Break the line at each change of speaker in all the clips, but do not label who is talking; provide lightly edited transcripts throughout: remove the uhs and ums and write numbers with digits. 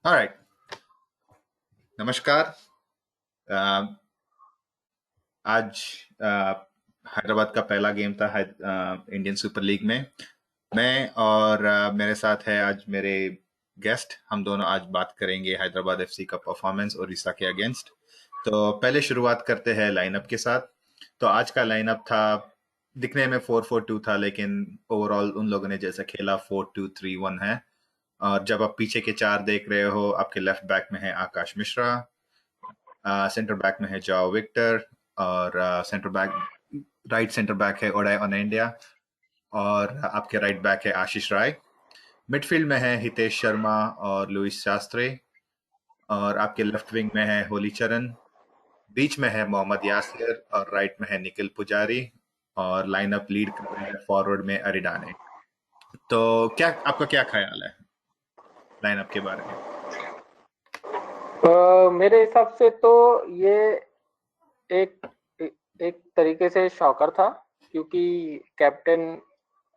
Alright, नमस्कार। आज हैदराबाद का पहला गेम था इंडियन सुपर लीग में। मैं और मेरे साथ है आज मेरे गेस्ट। हम दोनों आज बात करेंगे हैदराबाद एफसी का परफॉर्मेंस उड़ीसा के अगेंस्ट। तो पहले शुरुआत करते हैं लाइनअप के साथ। तो आज का लाइनअप था, दिखने में 4-4-2 था, लेकिन ओवरऑल उन लोगों ने जैसा खेला 4-2-3-1 है। और जब आप पीछे के चार देख रहे हो, आपके लेफ्ट बैक में है आकाश मिश्रा, सेंटर बैक में है जाओ विक्टर, और centre back right centre back है ओडे ओनैंडिया, और आपके राइट बैक है आशीष राय। मिडफील्ड में है हितेश शर्मा और लुइस शास्त्रे, और आपके लेफ्ट विंग में है होलीचरण। बीच में है मोहम्मद यासिर और राइट में है निखिल पुजारी, और लाइनअप लीड कर रहे हैं फॉरवर्ड में अरिडाने। तो क्या आपका क्या ख्याल है लाइनअप के बारे में?
मेरे हिसाब से तो ये एक एक तरीके से शॉकर था, क्योंकि कैप्टन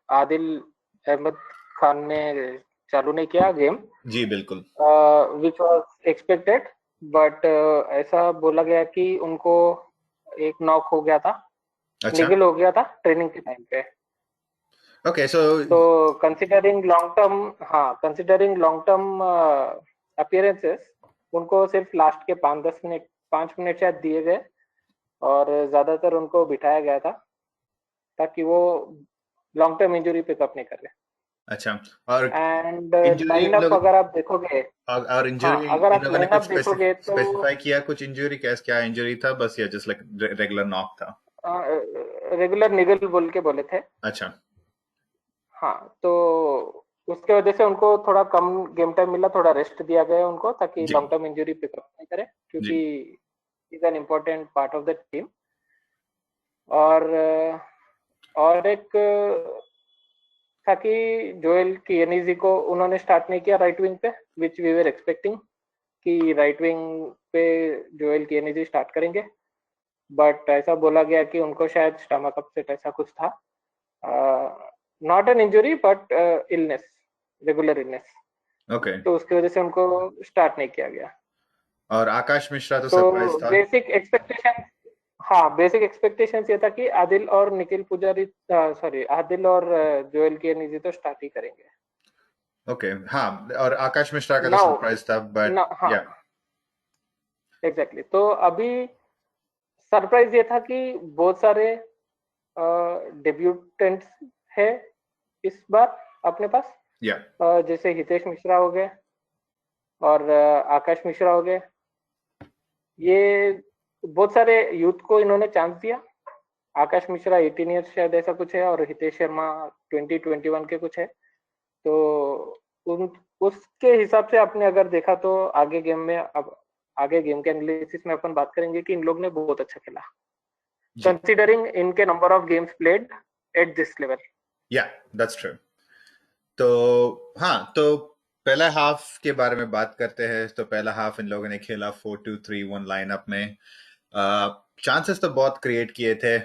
आदिल अहमद खान ने चालू नहीं किया गेम,
जी बिल्कुल।
Which was expected. बट ऐसा बोला गया कि उनको एक नॉक हो गया था,
अच्छा,
निगल हो गया था ट्रेनिंग के टाइम पे।
ओके। सो
तो कंसिडरिंग लॉन्ग टर्म अपीयरेंसेस, उनको सिर्फ लास्ट के 5 मिनट शायद दिए गए, और ज्यादातर उनको बिठाया गया था ताकि वो लॉन्ग टर्म इंजरी पिकअप नहीं करे।
अच्छा, और
एंड
इंजरी इन
लाइनअप
लोग,
अगर आप देखोगे,
और
हाँ,
इंजरी
अगर
इन
आप
लोगों ने कुछ
लाइनअप देखोगे तो
स्पेसिफाई किया? कुछ इंजरी कैस क्या इंजरी था, बस या जस्ट लाइक रेगुलर नॉक था?
रेगुलर निगल बोल के बोले थे।
अच्छा,
हाँ, तो उसके वजह से उनको थोड़ा कम गेम टाइम मिला, थोड़ा रेस्ट दिया गया उनको, ताकि
जी
लॉन्ग टर्म इंजरी पिकअप नहीं करे,
जी।
क्योंकि is an important part of the team. और एक था कि जोएल किएनीजी को उन्होंने स्टार्ट नहीं किया राइट विंग पे, विच वी वर एक्सपेक्टिंग कि राइट विंग पे जोएल किएनीजी स्टार्ट करेंगे। बट ऐसा बोला गया कि उनको शायद स्टमक अपसेट ऐसा कुछ था, not an injury but illness, regular illness.
Okay,
तो उसकी वजह से उनको स्टार्ट नहीं किया गया।
और आकाश मिश्रा तो
तो
सरप्राइज था।
बेसिक एक्सपेक्टेशन ये था कि आदिल और निखिल पुजारी, सॉरी, आदिल और जोएल किएनीजी तो स्टार्ट ही करेंगे।
ओके, हाँ, और आकाश मिश्रा का तो
नाउ
सरप्राइज था, बट
ना, हाँ,
या
एग्जैक्टली। तो अभी सरप्राइज ये था कि बहुत सारे डेब्यूटेंट्स है इस बार अपने पास,
या
जैसे हितेश मिश्रा हो गए और आकाश मिश्रा हो गए। ये बहुत सारे यूथ को इन्होंने चांस दिया। आकाश मिश्रा 18 ईयर्स शायद ऐसा कुछ है, और हितेश शर्मा 2021 के कुछ है। तो उन उसके हिसाब से आपने अगर देखा तो आगे गेम के एनालिसिस में अपन बात करेंगे कि इन लोग ने बहुत अच्छा खेला,
जी,
कंसिडरिंग इनके number of games played at this level.
या दैट्स ट्रू। तो हाँ, तो पहला हाफ के बारे में बात करते हैं। तो पहला हाफ इन लोगों ने खेला 4-2-3-1 लाइनअप में। चांसेस तो बहुत क्रिएट किए थे,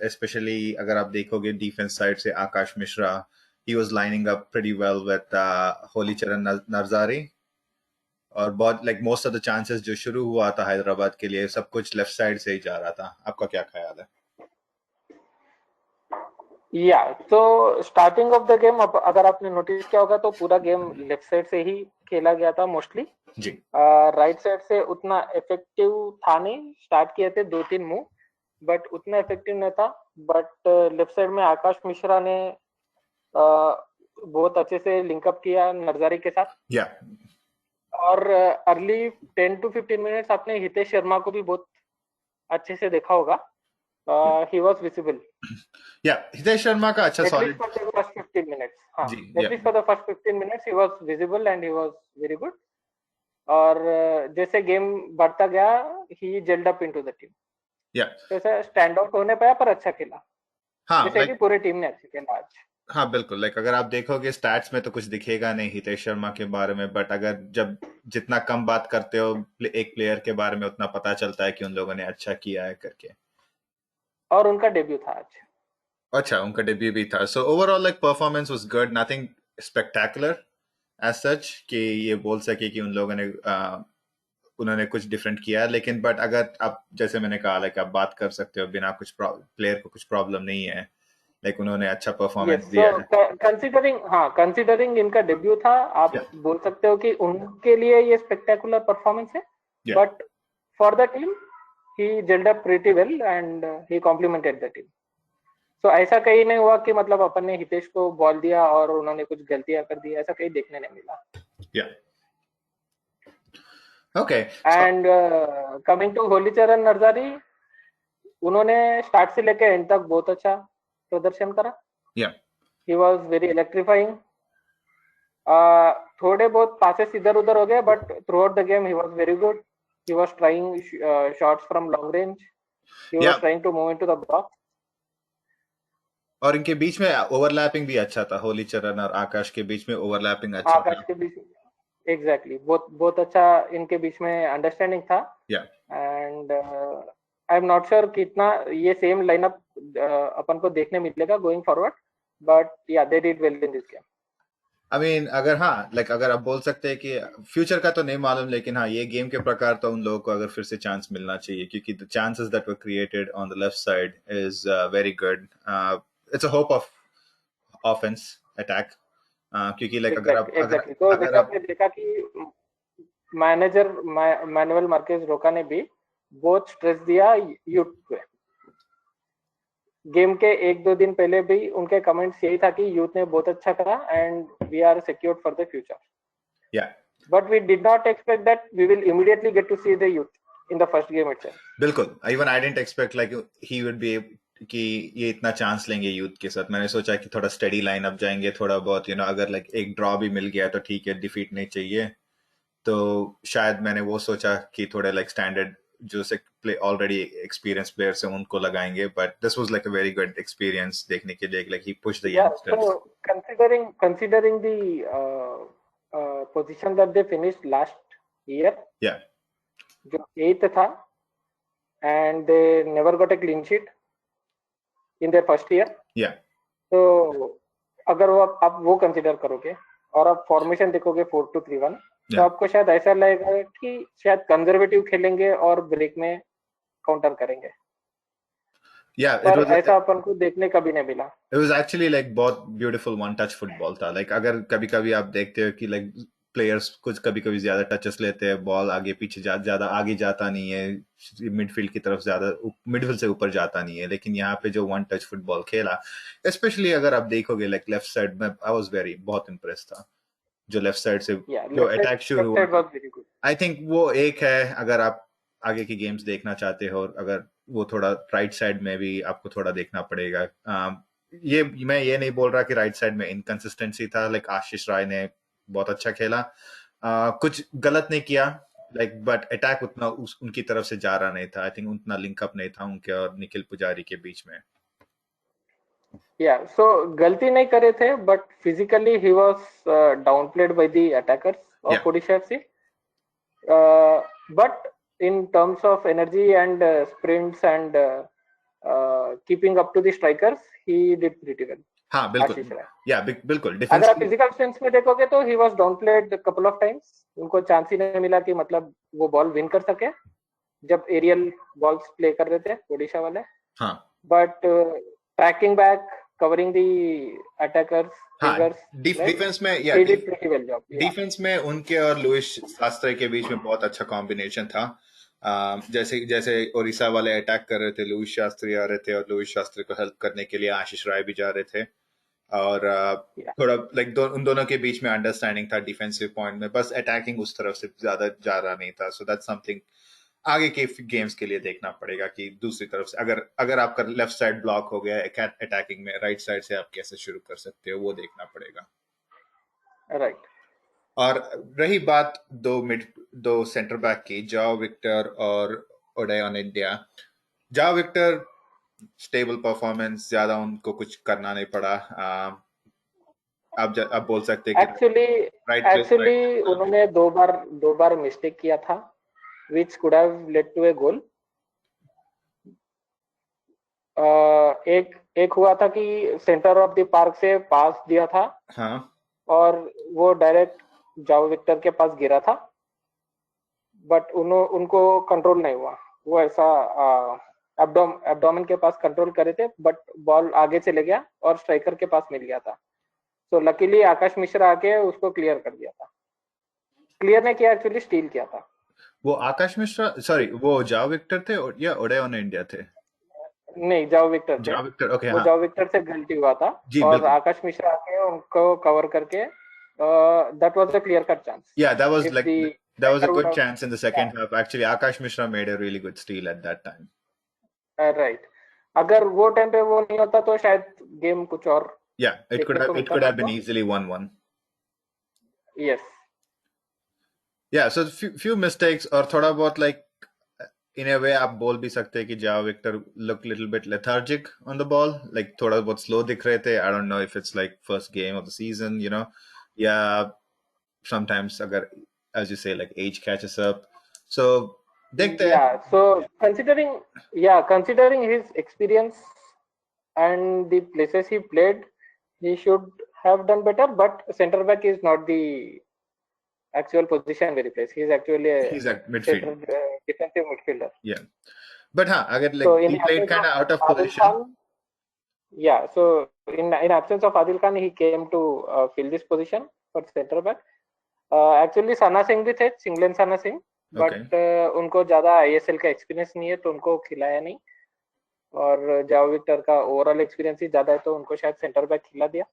स्पेशली अगर आप देखोगे डिफेंस साइड से Akash Mishra, he was lining up pretty well with Holicharan Narzary. और बहुत like most of the chances जो शुरू हुआ था हैदराबाद के लिए, सब कुछ लेफ्ट साइड से ही जा रहा था। आपका क्या ख्याल है?
या तो स्टार्टिंग ऑफ द गेम, अगर आपने नोटिस किया होगा तो पूरा गेम लेफ्ट साइड से ही खेला गया था मोस्टली।
जी
राइट साइड से उतना इफेक्टिव था नहीं, स्टार्ट किए थे 2-3 मूव, बट उतना इफेक्टिव नहीं था। बट लेफ्ट साइड में आकाश मिश्रा ने बहुत अच्छे से लिंकअप किया नर्जारी के साथ।
या
और अर्ली 10 to 15 मिनट्स आपने हितेश शर्मा को भी बहुत अच्छे से देखा होगा, ही वॉज विजिबल
या हितेश शर्मा का अच्छा
at least
solid.
For the first 15 minutes. हाँ,
जी yeah
at least for the first 15 minutes ही was visible and he was very good. और जैसे गेम बढ़ता गया, he jelled up into the team.
या
तो ऐसा स्टैंड आउट होने पाया, पर अच्छा खेला,
हाँ,
जैसे कि
लाइक
पूरे टीम ने अच्छा खेला आज।
हाँ बिल्कुल, लाइक अगर आप देखोगे स्टैट्स में तो कुछ दिखेगा नहीं हितेश शर्मा के बारे में, बट अगर जब जितना कम बात करते हो एक प्लेयर के बारे में, उतना पता चलता है कि उन लोगों ने अच्छा किया है करके।
और उनका डेब्यू था आज।
अच्छा, उनका डेब्यू भी था। So overall like performance was good, nothing spectacular, as such कि ये बोल सके कि उन लोगों ने उन्होंने कुछ डिफरेंट किया, लेकिन बट अगर आप जैसे मैंने कहा लाइक आप बात कर सकते हो बिना कुछ प्लेयर को कुछ प्रॉब्लम नहीं है, लाइक उन्होंने अच्छा परफॉर्मेंस
यस,
दिया
सो
है।
कंसिडरिंग इनका डेब्यू था, आप
या
बोल सकते हो कि उनके लिए ये स्पेक्टेकुलर परफॉर्मेंस है,
yeah
but for the team he jelled up pretty well and he complemented the team. So ऐसा कहीं नहीं हुआ कि मतलब अपन ने हितेश को बॉल दिया और उन्होंने कुछ गलतियां कर दी, ऐसा कहीं देखने नहीं मिला।
Yeah okay so
and coming to Holicharan Narzary, उन्होंने स्टार्ट से लेकर एंड तक बहुत अच्छा प्रदर्शन करा।
या
ही वॉज वेरी इलेक्ट्रीफाइंग। थोड़े बहुत पासेस इधर उधर हो गए, but throughout the game he was very good. He was trying shots from long range, he
yeah
was trying to move into the box.
और इनके बीच में ओवरलैपिंग भी अच्छा था, होली चरण और आकाश के बीच में ओवरलैपिंग अच्छा
आकाश
था।
के बीच, एग्जैक्टली, बहुत बहुत अच्छा इनके बीच में अंडरस्टैंडिंग था।
या
and I am not sure कितना ये सेम लाइनअप अपन को देखने मिलेगा गोइंग फॉरवर्ड, बट या they did well in this game.
I mean अगर हाँ लाइक अगर आप बोल सकते हैं कि फ्यूचर का तो नहीं मालूम, लेकिन हाँ ये गेम के प्रकार तो उन लोगों को अगर फिर से चांस मिलना चाहिए, क्योंकि the chances that were created on the left side is very good. It's a hope of offence attack, क्योंकि लाइक अगर आप अगर
एग्जैक्टली, तो
अगर
जैसे
आप
आपने देखा कि मैनेजर मैनुअल मार्केज रोका ने भी बहुत स्ट्रेस दिया यूथ पे। गेम के एक दो दिन पहले भी उनके कमेंट्स यही था कि यूथ ने बहुत अच्छा करा and we are secured for the future,
yeah
but we did not expect that we will immediately get to see the youth in the first game itself.
बिल्कुल, even I didn't expect like he would be कि ये इतना chance लेंगे youth के साथ। मैंने सोचा कि थोड़ा स्टडी लाइन अप जाएंगे, थोड़ा बहुत अगर लाइक एक ड्रॉ भी मिल गया तो ठीक है, डिफीट नहीं चाहिए। तो शायद मैंने वो सोचा कि थोड़े लाइक स्टैंडर्ड जो से प्ले ऑलरेडी एक्सपीरियंस प्लेयर्स हैं उनको लगाएंगे, but this was like a very good experience देखने के लिए, like he push the
Yeah,
youngsters.
so considering the position that they finished last year,
या
जो 8th था, and they never got a clean sheet in their first year.
या
तो अगर वो आप वो कंसिडर करोगे और आप फॉर्मेशन देखोगे 4-2-3-1, तो
या
आपको शायद ऐसा लगेगा कि शायद कंजर्वेटिव खेलेंगे और ब्रेक में काउंटर करेंगे,
या इट
पर
वाज
ऐसा अपन को देखने कभी नहीं मिला।
इट वाज एक्चुअली लाइक बहुत ब्यूटीफुल वन टच फुटबॉल था। लाइक अगर कभी कभी आप देखते हो कि लाइक प्लेयर्स कुछ कभी कभी ज्यादा टचेस लेते हैं, बॉल आगे पीछे ज्यादा आगे जाता नहीं है, मिडफील्ड की तरफ ज्यादा मिडफील्ड से ऊपर जाता नहीं है, लेकिन यहाँ पे जो वन टच फुटबॉल खेला, स्पेशली अगर आप देखोगे लाइक लेफ्ट साइड में, आई वाज वेरी बहुत इम्प्रेस था जो लेफ्ट साइड से
या
जो अटैक शुरू
लेफ्ट
हुआ।
Side was very good.
I think वो एक है, अगर आप आगे की गेम्स देखना चाहते हो, और अगर वो थोड़ा राइट साइड में भी आपको थोड़ा देखना पड़ेगा। ये मैं ये नहीं बोल रहा कि राइट साइड में इनकंसिस्टेंसी था, लाइक आशीष राय ने बहुत अच्छा खेला, कुछ गलत नहीं किया, लाइक बट अटैक उतना उनकी तरफ से जा रहा नहीं था। आई थिंक उतना लिंकअप नहीं था उनके और निखिल पुजारी के बीच में।
या सो गलती नहीं करे थे, but physically he was downplayed by the attackers
yeah
of Odisha FC, but in terms of energy and sprints and keeping up to the strikers, he did pretty well.
हाँ बिल्कुल,
आशीष राय,
या बिल्कुल
अगर
डिफेंस
आप फिजिकल स्ट्रेंथ में देखोगे तो he was downplayed couple of times. उनको चांस ही नहीं मिला कि मतलब वो बॉल विन कर सके जब एरियल बॉल्स प्ले कर रहे थे ओडिशा वाले,
हाँ
but tracking back, covering the attackers
हाँ
फिंगर्स, राइट,
डिफेंस में, या
he did pretty well job. Yeah,
defence में उनके और लुइस शास्त्री के बीच में बहुत अच्छा कॉम्बिनेशन था। जैसे जैसे ओडिशा वाले अटैक कर रहे थे, लुइस शास्त्री आ रहे थे, और लुइस शास्त्री को हेल्प करने के लिए आशीष राय भी जा रहे थे। और
yeah,
थोड़ा लाइक उन दोनों के बीच में अंडरस्टैंडिंग था डिफेंसिव पॉइंट में, बस अटैकिंग उस तरफ से ज्यादा जा रहा नहीं था। सो दैट्स समथिंग आगे के गेम्स के लिए देखना पड़ेगा कि दूसरी तरफ से अगर अगर आपका लेफ्ट साइड ब्लॉक हो गया अटैकिंग में, राइट साइड से आप कैसे शुरू कर सकते हो, वो देखना पड़ेगा।
right.
और रही बात दो सेंटर बैक की, जाओ विक्टर और ओडे ओनिंडिया। जाओ विक्टर स्टेबल परफॉर्मेंस, ज्यादा उनको कुछ करना नहीं पड़ा। आप बोल सकते हैं कि
actually
right place right
actually उन्होंने दो बार मिस्टेक किया था, which could have led to a goal. एक हुआ था कि सेंटर ऑफ द पार्क से पास दिया था
हाँ
और वो डायरेक्ट जाओ विक्टर के पास गिरा था, बट उनको कंट्रोल नहीं हुआ। वो ऐसा एब्डोमेन के पास कंट्रोल करे थे, बट बॉल आगे चले गया और स्ट्राइकर के पास मिल गया था। तो लकीली आकाश मिश्रा आके उसको क्लियर कर दिया था। क्लियर नहीं किया, एक्चुअली स्टील किया था।
वो आकाश मिश्रा, सॉरी, वो जाओ विक्टर थे या ओडे ओनेंडिया थे?
नहीं, जाओ विक्टर थे।
जाओ विक्टर, ओके,
वो
हाँ
जाओ विक्टर से गलती हुआ था
जी,
और
बिल्कुल।
आकाश मिश्रा आके उनको कवर करके, that was a clear cut chance.
Yeah, that was
if
like
the
that was a
striker would
good
have,
chance in the second half. Actually, Akash Mishra made a really good steal at that time.
Right, अगर वो time पे वो नहीं होता तो शायद game कुछ और
Yeah, it could
देखने
have
को
it
मिलता
could
था
have been
हमको।
easily 1-1.
Yes,
Yeah, so few mistakes और थोड़ा बहुत like in a way आप बोल भी सकते हैं कि जाओ Victor looked little bit lethargic on the ball, like थोड़ा बहुत slow दिख रहे थे. I don't know if it's like first game of the season, you know. Yeah, sometimes अगर, as you say, like age catches up. So देखते हैं.
yeah, so considering his experience and the places he played, he should have done better, but center back is not the actual position where he plays. He is actually a
He's at midfield.
center defensive midfielder.
Yeah, but हाँ, अगर
So
like
in
he
the
played
absence
kind of out
of
of
Adil
position.
Khan, yeah, so in absence of Adil Khan, he came to fill this position for center back. Actually सना सिंह भी थे, सिंगलन सना Singh,
Okay.
But उनको ज्यादा ISL का experience नहीं है तो उनको खिलाया नहीं। और जाओ विक्टर का ओवरऑल एक्सपीरियंस ही ज्यादा है तो उनको शायद सेंटर बैक खिला दिया,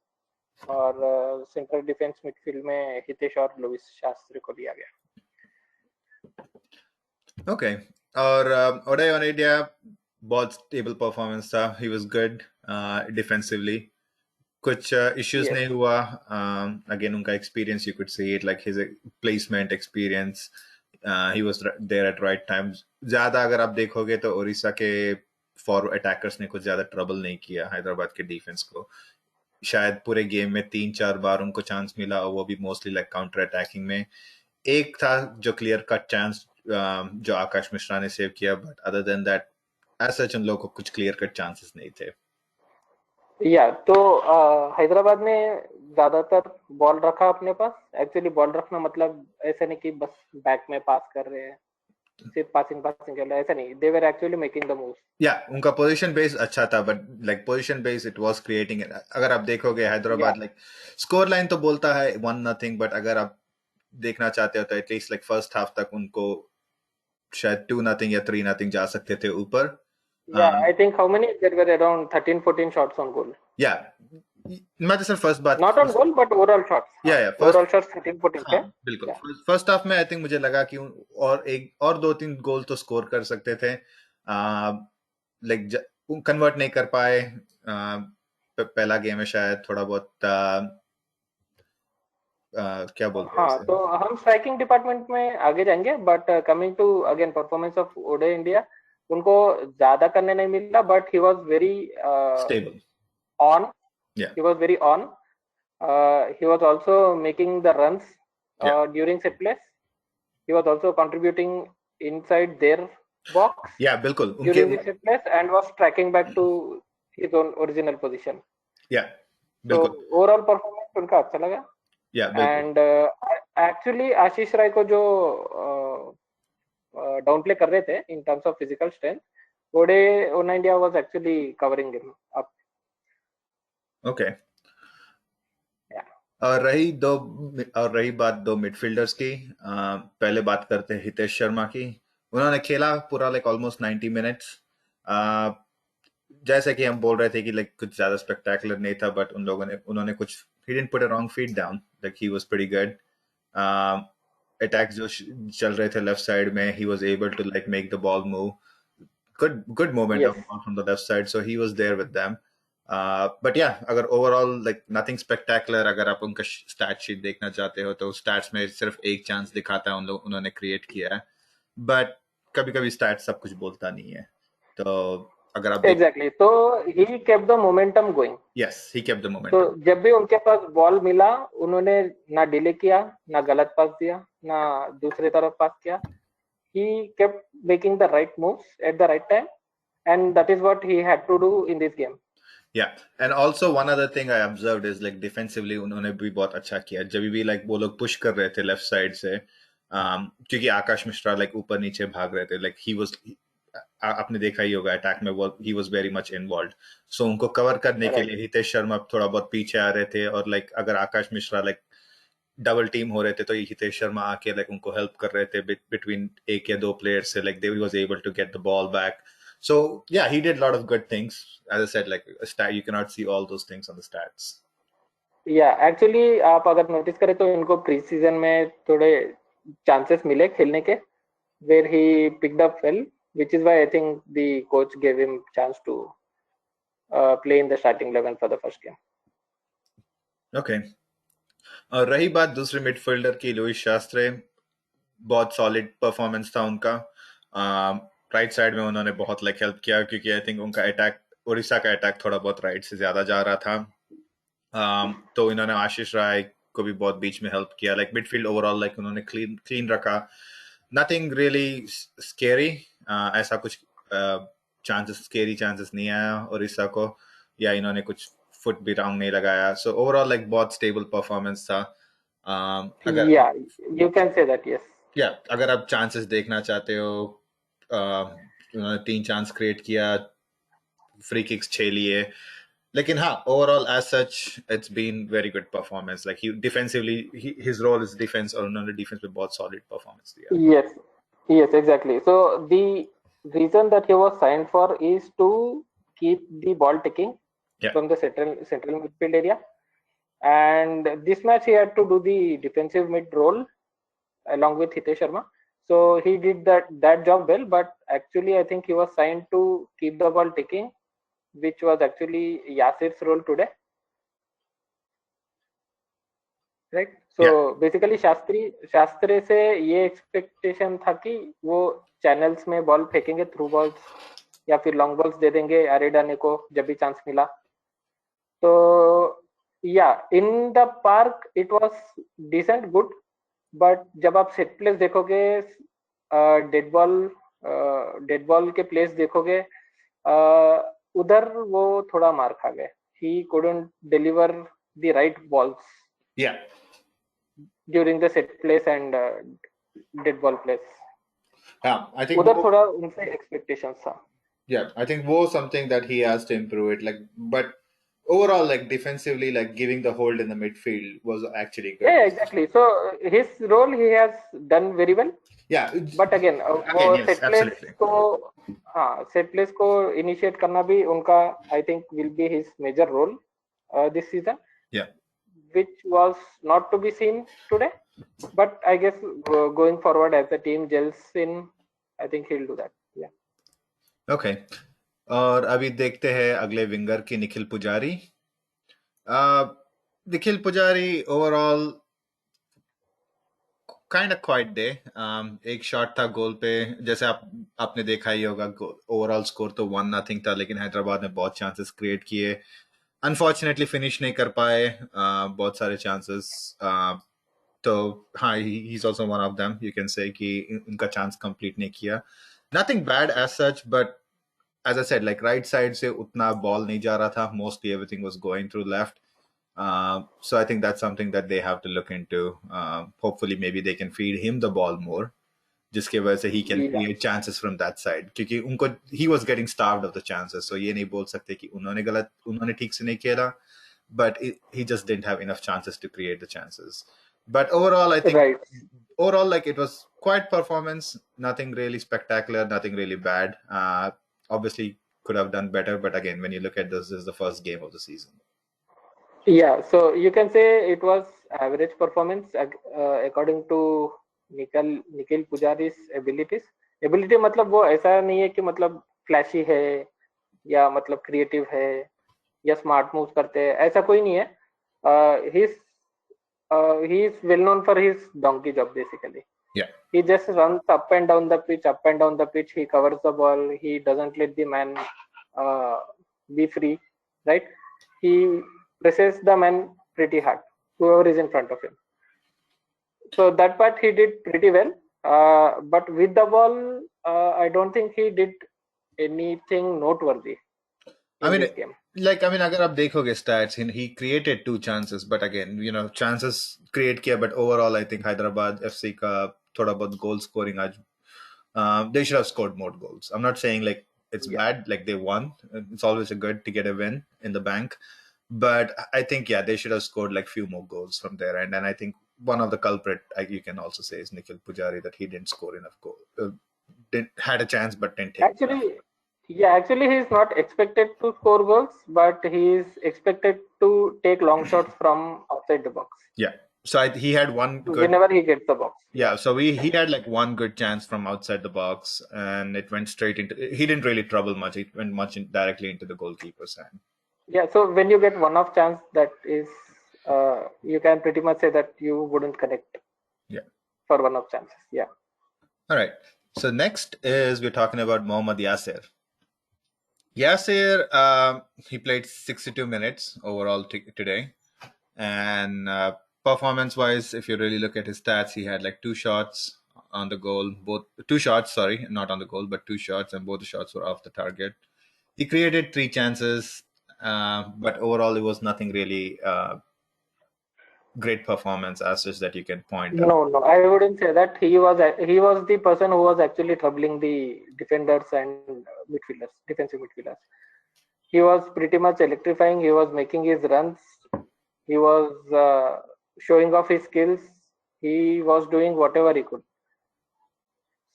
और सेंट्रल डिफेंस मिडफील्ड में हितेश और लुइस शास्त्री को लिया गया।
Okay. और ओडे ओनेडिया बहुत स्टेबल परफॉर्मेंस था. He was good defensively. कुछ issues
यस,
नहीं हुआ. Again, उनका experience, you could see it, like his placement experience. He was there at right times. ज्यादा अगर आप देखोगे तो उड़ीसा के फॉरवर्ड अटैकर्स ने कुछ ज्यादा ट्रबल नहीं किया हैदराबाद के डिफेंस को. शायद पूरे गेम में 3-4 बार उनको चांस मिला, और वो भी मोस्टली लाइक काउंटर अटैकिंग में. एक था जो क्लियर कट चांस जो आकाश मिश्रा ने सेव किया, but other than that as such उन लोगों को कुछ क्लियर कट चांसेस नहीं थे.
या तो हैदराबाद ने ज्यादातर बॉल रखा अपने पास। एक्चुअली बॉल रखना मतलब ऐसा नहीं कि बस बैक में पास कर रहे हैं, सिर्फ पासिंग पासिंग कर रहे हैं, ऐसा नहीं। They were actually making the moves.
या उनका पोजीशन बेस अच्छा था, but like position base it was creating. अगर आप देखोगे
या
हैदराबाद लाइक स्कोर लाइन तो बोलता है 1-0, बट अगर आप देखना चाहते हो तो एटलीस्ट लाइक फर्स्ट हाफ तक उनको शायद 2-0 या 3-0 जा सकते थे ऊपर.
Yeah I think how many there were around 13-14 shots on goal.
Yeah मैं तो सिर्फ फर्स्ट बात,
not on goal but overall shots.
Yeah
overall
first,
shots 13-14 थे।
हाँ बिल्कुल.
या
फर्स्ट हाफ में आई थिंक मुझे लगा कि और एक और 2-3 गोल तो स्कोर कर सकते थे. लाइक कन्वर्ट नहीं कर पाए. पहला गेम है शायद थोड़ा बहुत क्या बोलते हैं
हाँ,
उसे.
तो हम स्ट्राइकिंग डिपार्टमेंट में आगे जाएंगे, but coming to again performance of ओडे इंडिया, उनको ज्यादा करने नहीं मिला, but he was very
stable.
On.
Yeah
He was very on. He was also making the runs
या
during set plays. He was also contributing inside their box
या बिल्कुल उनके.
during the set plays and was tracking back to his own original position.
या
So
बिल्कुल.
overall performance उनका अच्छा लगा।
या बिल्कुल.
And actually आशीष राय को जो डाउन प्ले कर रहे थे in terms of physical strength, Odei Onaindia was actually covering him up.
Okay.
Yeah.
और रही बात दो मिडफील्डर्स की. पहले बात करते हैं हितेश शर्मा की. उन्होंने खेला पूरा लाइक ऑलमोस्ट 90 मिनट्स. जैसे कि हम बोल रहे थे कि लाइक कुछ ज्यादा स्पेक्टेकुलर नहीं था, बट उन्होंने कुछ, he didn't put a wrong feet down, like he was pretty good. Attacks जो चल रहे थे लेफ्ट साइड में, he was able to like make the ball move. Good momentum
Yes.
from the left side, so he was there with them. But yeah, अगर overall like nothing spectacular, अगर आप उनका stat sheet देखना चाहते हो तो stats में सिर्फ एक चांस दिखाता है उन्होंने क्रिएट किया है, but कभी-कभी stats सब कुछ बोलता नहीं है. तो अगर आप
Exactly. तो he kept the momentum going.
yes, he kept the
तो
momentum.
जब भी उनके पास बॉल मिला, उन्होंने ना डिले किया, ना गलत पास दिया, ना दूसरी तरफ पास किया. He kept making the right moves at the right time, and that is what he had to do in this game.
Yeah, and also one other thing I observed is like defensively उन्होंने भी बहुत अच्छा किया जब भी like वो लोग push कर रहे थे left side से क्योंकि आकाश मिश्रा like ऊपर नीचे भाग रहे थे like he was आपने देखा ही होगा अटैक में वो he was very much involved so उनको कवर करने के
Right.
लिए हितेश शर्मा थोड़ा बहुत पीछे आ रहे थे और like अगर आकाश मिश्रा like डबल टीम हो रहे थे तो हितेश शर्मा आके like उनको हेल्प कर रहे थे between एक या दो players से like they was able to get the ball back. So yeah, he did a lot of good things. As I said, like a stat, you cannot see all those things on the stats.
या actually आप अगर notice करें तो इनको pre season में थोड़े chances मिले खेलने के where he picked up well, which is why I think the coach gave him chance to play in the starting 11 for the first game.
Okay. और रही बात दूसरे मिडफील्डर की लुइस शास्त्रे बहुत सॉलिड परफॉर्मेंस था उनका राइट साइड में उन्होंने बहुत लाइक हेल्प किया क्योंकि आई थिंक उनका अटैक उड़ीसा का अटैक थोड़ा बहुत राइट से ज्यादा जा रहा था तो इन्होंने आशीष राय को भी बहुत बीच में हेल्प किया लाइक मिडफील्ड ओवरऑल लाइक उन्होंने क्लीन रखा नथिंग रियली स्केरी ऐसा कुछ स्केरी चांसेस नहीं आया उड़ीसा को या इन्होंने कुछ फुट भी राउंड नहीं लगाया सो ओवरऑल लाइक बहुत स्टेबल परफॉर्मेंस था अगर
Yeah, you can say that, yes.
या अगर आप चांसेस देखना चाहते हो उन्होंने 3 चांस क्रिएट किया फ्री किक्स 6 लिए लेकिन हाँ overall as such it's been very good performance like he defensively his role is defence और उन्होंने डिफेंस में बहुत सॉलिड परफॉर्मेंस दिया
Yes, yes, exactly. So the reason that he was signed for is to keep the ball ticking
yeah
from the central midfield area. And this match he had to do the defensive mid role along with Hitesh Sharma. So he did that job well, but actually I think he was signed to keep the ball ticking, which was actually Yasir's role today. Right so basically Shastri से ये expectation था कि वो channels में ball फेंकेंगे through balls या फिर long balls दे देंगे एरिडाने को जब भी चांस मिला तो या in the park it was decent good but जब आप सेट प्लेस देखोगे डेड बॉल के प्लेस देखोगे उधर वो थोड़ा मार खा गए he couldn't deliver the right balls
yeah
during the set place and dead ball place.
yeah I think
उधर थोड़ा उनसे expectations था.
yeah I think वो something that he has to improve it like but overall like defensively like giving the hold in the midfield was actually good
Yeah, exactly. So his role he has done very well.
yeah
But again वो
yes,
set place
absolutely.
को हाँ set place को initiate करना भी उनका I think will be his major role this season.
yeah
Which was not to be seen today, but I guess going forward as the team gels in, I think he'll do that. Yeah.
Okay. और अभी देखते हैं अगले winger की निखिल पुजारी निखिल पुजारी overall kind of quite day एक shot था गोल पे जैसे आपने देखा ही होगा ओवरऑल स्कोर तो 1-0 था लेकिन हैदराबाद ने बहुत चांसेस क्रिएट किए अनफॉर्चुनेटली फिनिश नहीं कर पाए बहुत सारे चांसेस तो हाँ he is also one of them you can say कि उनका चांस कंप्लीट नहीं किया nothing bad as such but as I said like right side से उतना बॉल नहीं जा रहा था mostly everything was going through left so I think that's something that they have to look into hopefully maybe they can feed him the ball more जिसके वजह से he can create chances from that side क्योंकि उनको he was getting starved of the chances so ये नहीं बोल सकते कि उन्होंने ठीक से नहीं खेला but he just didn't have enough chances to create the chances but overall I think overall like it was quite performance nothing really spectacular nothing really bad obviously could have done better but again when you look at this is the first game of the season
yeah so you can say it was average performance according to Nikhil Poojari's ability मतलब वो ऐसा नहीं है कि मतलब flashy है या मतलब क्रिएटिव है या स्मार्ट मूव्स करते हैं ऐसा कोई नहीं है he is well known for his donkey job basically
yeah
he just runs up and down the pitch he covers the ball he doesn't let the man be free right he presses the man pretty hard whoever is in front of him so that part he did pretty well but with the ball I don't think he did anything noteworthy in this game
like I mean, अगर आप देखोगे stats, he created 2 chances, but again, chances create किया, but overall, I think Hyderabad FC का थोड़ा बहुत goal scoring आज, they should have scored more goals. I'm not saying like it's
Yeah.
bad, like they won. It's always a good to get a win in the bank, but I think they should have scored like few more goals from there. And I think one of the culprit you can also say is Nikhil Poojary, that he didn't score enough goal. Had a chance but didn't take enough.
Actually, he's not expected to score goals, but he is expected to take long shots from outside the box.
Yeah. So he had one good.
Whenever he gets the box.
Yeah. So he had like one good chance from outside the box, and it went straight into. He didn't really trouble much. It went directly into the goalkeeper's hand.
Yeah. So when you get one-off chance, that is, you can pretty much say that you wouldn't connect.
Yeah.
For one-off chances. Yeah.
All right. So next is we're talking about Mohammed Yasir. Yasir, he played 62 minutes overall today, and performance-wise, if you really look at his stats, he had like 2 shots on the goal, both 2 shots, sorry, not on the goal, but 2 shots, and both the shots were off the target. He created 3 chances, but overall, it was nothing really great performance as such that you can point out.
No, I wouldn't say that. He was the person who was actually troubling the defenders and midfielders, defensive midfielders. He was pretty much electrifying. He was making his runs. He was showing off his skills. He was doing whatever he could.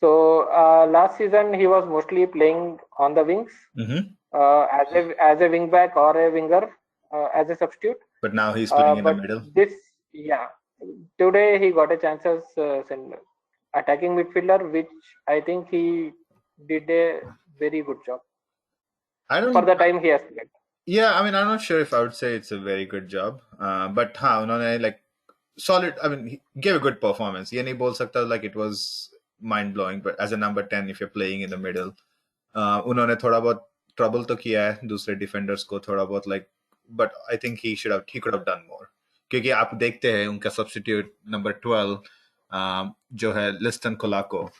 So last season he was mostly playing on the wings, as a wing back or a winger, as a substitute.
But now he's playing in the middle.
Today he got a chance as attacking midfielder, which I think he did a very good job. For the time he has played.
Yeah, I mean, I'm not sure if I would say it's a very good job, but like solid. I mean, he gave a good performance. Ye nahi bol sakta like it was mind blowing, but as a number 10, if you're playing in the middle, उन्होंने थोड़ा बहुत trouble तो किया है दूसरे defenders को थोड़ा बहुत like, but I think he could have done more. क्योंकि आप देखते हैं उनका substitute number 12 जो है Liston Colaco,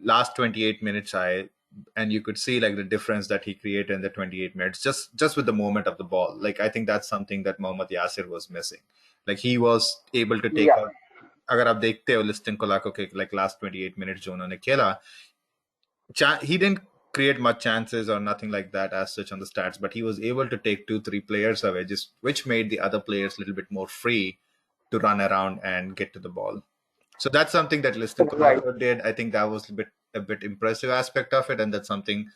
last 28 minutes आए, and you could see like the difference that he created in the 28 minutes just with the movement of the ball. Like I think that's something that Mohammed Yasir was missing. Like he was able to take out. अगर आप देखते हो Liston Colaco के like last 28 minutes जो उन्होंने खेला, he didn't create much chances or nothing like that as such on the stats, but he was able to take 2-3 players away, which made the other players a little bit more free to run around and get to the ball. So that's something that Liston Colaco did. I think that was a bit impressive aspect of it, and that's something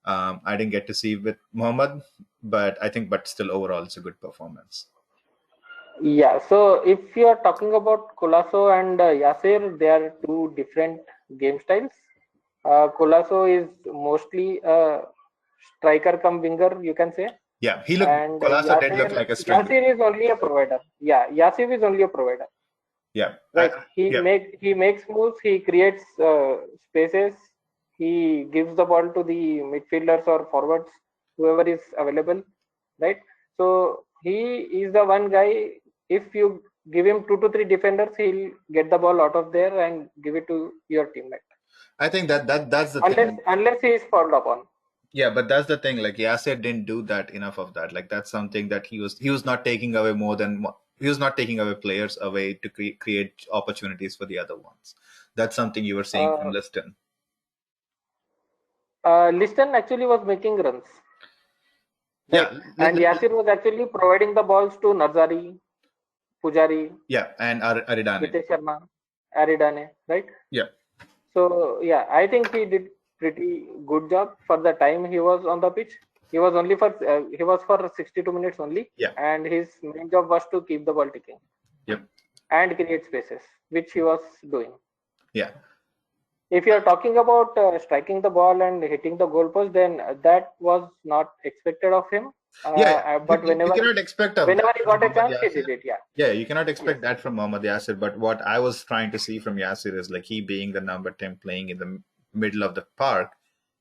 I didn't get to see with Mohammed, but still overall it's a good performance.
Yeah, so if you are talking about Colaco and Yasir, they are two different game styles. Colaco is mostly a striker come winger, you can say.
Yeah, Colaco did look like a striker.
Yasir is only a provider. Yeah, Yasir is only a provider.
Yeah.
Right. He makes moves, he creates spaces, he gives the ball to the midfielders or forwards, whoever is available. Right. So he is the one guy, if you give him 2 to 3 defenders, he'll get the ball out of there and give it to your teammate.
I think that's the thing.
Unless he is fouled upon.
Yeah, but that's the thing. Like Yasir didn't do that enough of that. Like that's something that he was not taking away more than he was not taking away players away to create opportunities for the other ones. That's something you were saying from Liston.
Liston actually was making runs. Right? Yeah, and Yasir was actually providing the balls to Narzary, Poojary.
Yeah, and Aridane.
Hitesh Sharma, Aridane, right?
Yeah.
So yeah, I think he did pretty good job for the time he was on the pitch. He was for 62 minutes only.
Yeah.
And his main job was to keep the ball ticking.
Yep.
And create spaces, which he was doing.
Yeah.
If you are talking about striking the ball and hitting the goalpost, then that was not expected of him.
But whenever you cannot expect
whenever he got a chance, he did it. Yeah.
Yeah, you cannot expect that from Mohammed Yasir. But what I was trying to see from Yasir is like he being the number 10 playing in the middle of the park,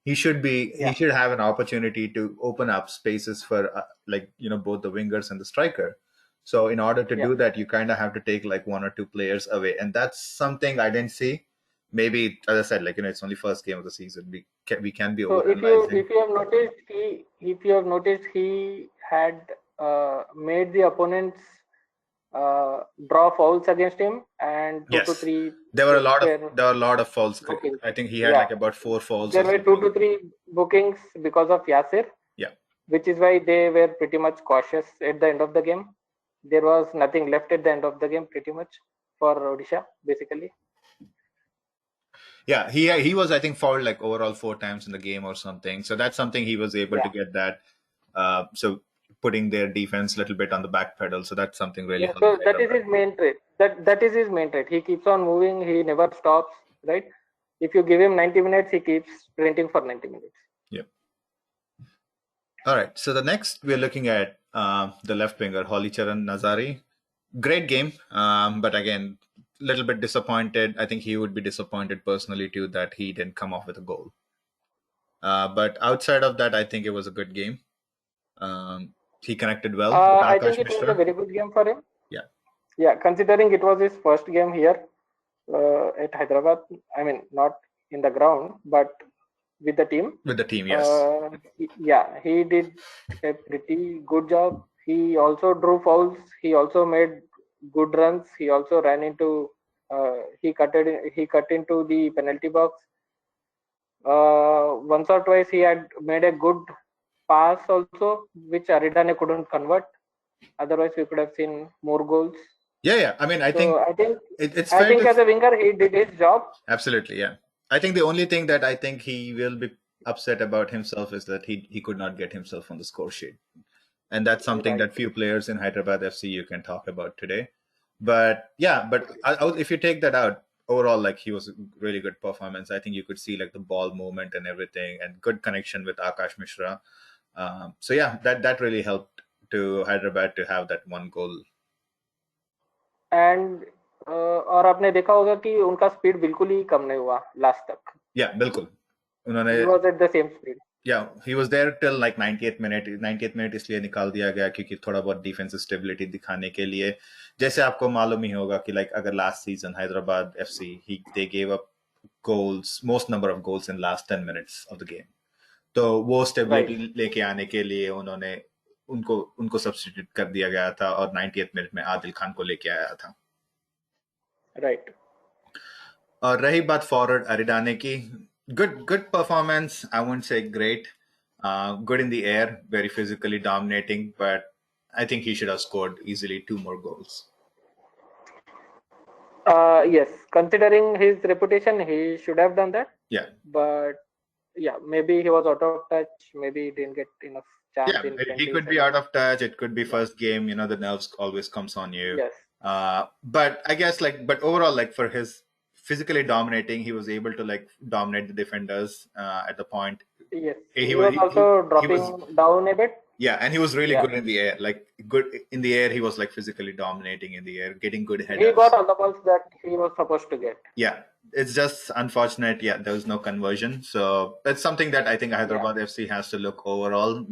he should have an opportunity to open up spaces for both the wingers and the striker. So in order to do that, you kind of have to take like 1 or 2 players away, and that's something I didn't see. maybe, as I said, like, it's only first game of the season. We can be
So
overanalyzing.
if you have noticed, he had made the opponents draw fouls against him, and two to
Yes,
three
there were a lot of
were
there were a lot of fouls.
bookings.
I think he had
Yeah,
like about 4 fouls
there
or
were two
something.
to three bookings because of Yasir,
Yeah.
which is why they were pretty much cautious at the end of the game. There was nothing left at the end of the game, pretty much, for Odisha, basically.
Yeah, he was, I think, fouled like overall 4 times in the game or something. So that's something he was able to
Yeah,
get that. So putting their defense a little bit on the back pedal. So that's something really
yeah.
helped
So that is
Hyderabad.
his main trait. That is his main trait. He keeps on moving. He never stops. Right. If you give him 90 minutes, he keeps sprinting for 90 minutes.
Yeah. All right. So the next we're looking at the left winger Halicharan Narzary. Great game, but again, a little bit disappointed. I think he would be disappointed personally too that he didn't come off with a goal. But outside of that, I think it was a good game. He connected well with
I think
Akash
it was a
Mishra.
very good game for him.
Yeah.
Yeah, considering it was his first game here at Hyderabad. I mean, not in the ground, but with the team.
With the team, yes.
Yeah, he did a pretty good job. He also drew fouls. He also made good runs. He also ran into. He cut into the penalty box. Once or twice he had made a good pass also, which Aridane couldn't convert. Otherwise, we could have seen more goals.
Yeah. I mean, I think it's
I
fair
think
to
as a winger, he did his job.
absolutely, yeah. I think the only thing that I think he will be upset about himself is that he could not get himself on the score sheet, and that's something
Right.
that few players in Hyderabad FC you can talk about today. But yeah, but if you take that out, overall, like, he was a really good performance. I think you could see like the ball movement and everything, and good connection with Akash Mishra. So yeah, that really helped to Hyderabad to have that one goal.
And और आपने देखा होगा कि उनका speed बिल्कुल ही कम नहीं हुआ last तक.
Yeah, बिल्कुल. उन्होंने
He was at the same speed.
Yeah, he was there till like 90th minute. 90th minute इसलिए निकाल दिया गया क्योंकि थोड़ा बहुत डिफेंसिव स्टेबिलिटी दिखाने के लिए. जैसे आपको मालूम ही होगा कि like अगर last season Hyderabad FC they gave up goals, most number of goals in last 10 minutes of the game. तो वो स्टेबिलिटी लेके आने के लिए उन्होंने उनको सब्स्टिट्यूट कर दिया गया था और 90th मिनट में आदिल खान को लेके आया था.
राइट.
और रही बात फॉरवर्ड अरिडाने की, good performance. I won't say great. Good in the air, very physically dominating, but I think he should have scored easily 2 more goals.
Yes, considering his reputation, he should have done that.
Yeah.
But yeah, maybe he was out of touch. Maybe he didn't get enough chance.
Yeah, he could be out of touch. It could be first game. The nerves always comes on you.
Yes.
But I guess but overall, like, for his physically dominating, he was able to like dominate the defenders at the point.
Yes. He was also dropping down a bit.
Yeah, and he was really good in the air. Like, good in the air, he was like physically dominating in the air, getting good headers.
He got all the balls that he was supposed to get.
Yeah, it's just unfortunate. Yeah, there was no conversion. So that's something that I think Hyderabad FC has to look overall.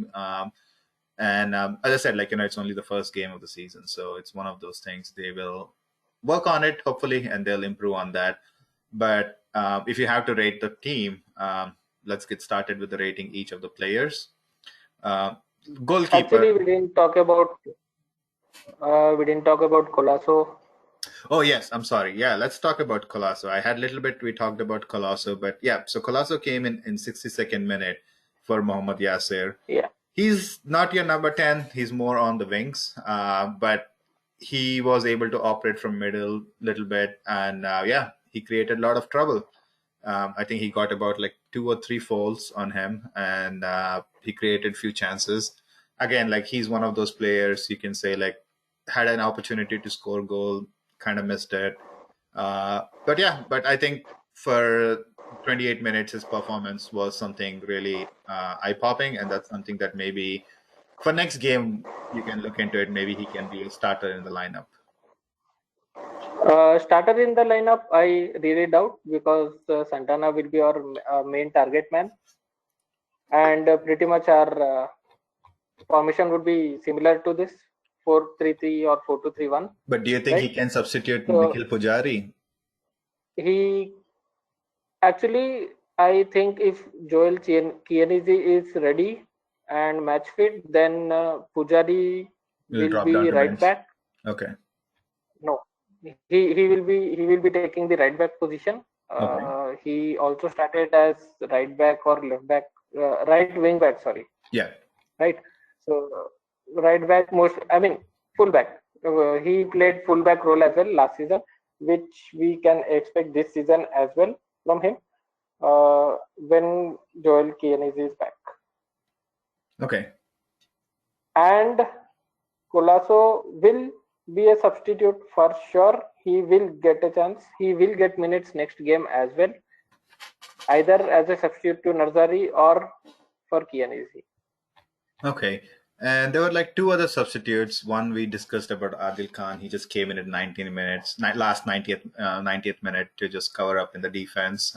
And as I said, like, it's only the first game of the season, so it's one of those things. They will work on it, hopefully, and they'll improve on that. But if you have to rate the team, let's get started with the rating each of the players. Goalkeeper.
Actually, we didn't talk about Colaco.
Oh yes, I'm sorry. Yeah, let's talk about Colaco. I had a little bit. We talked about Colaco, but yeah. So Colaco came in 62nd minute for Mohammed Yasir.
Yeah.
He's not your number 10. He's more on the wings, but he was able to operate from middle a little bit, and yeah, he created a lot of trouble. I think he got about like 2 or 3 fouls on him, and he created few chances. Again, like, he's one of those players you can say like had an opportunity to score goal, kind of missed it. But yeah, but I think for 28 minutes, his performance was something really eye-popping, and that's something that maybe for next game you can look into it. Maybe he can be a starter in the lineup.
Starter in the lineup, I really doubt, because Santana will be our main target man, and pretty much our formation would be similar to this 4-3-3 or 4-2-3-1.
But do you think he can substitute Nikhil Poojary?
He Actually, I think if Joel Chianese is ready and match fit, then Poojary
Will
will
drop down
be
to
right
bench.
back.
Okay.
No, he will be taking the right back position.
Okay.
He also started as right back or left back, right wing back. Sorry,
Yeah.
right. So right back most. I mean full back. He played full back role as well last season, which we can expect this season as well from him when Joel Chianese is back.
Okay.
And Colasso will be a substitute for sure. He will get a chance. He will get minutes next game as well, either as a substitute to Narzary or for Chianese.
Okay. And there were like two other substitutes. One we discussed about Adil Khan. He just came in at 19 minutes, last 90th minute to just cover up in the defense,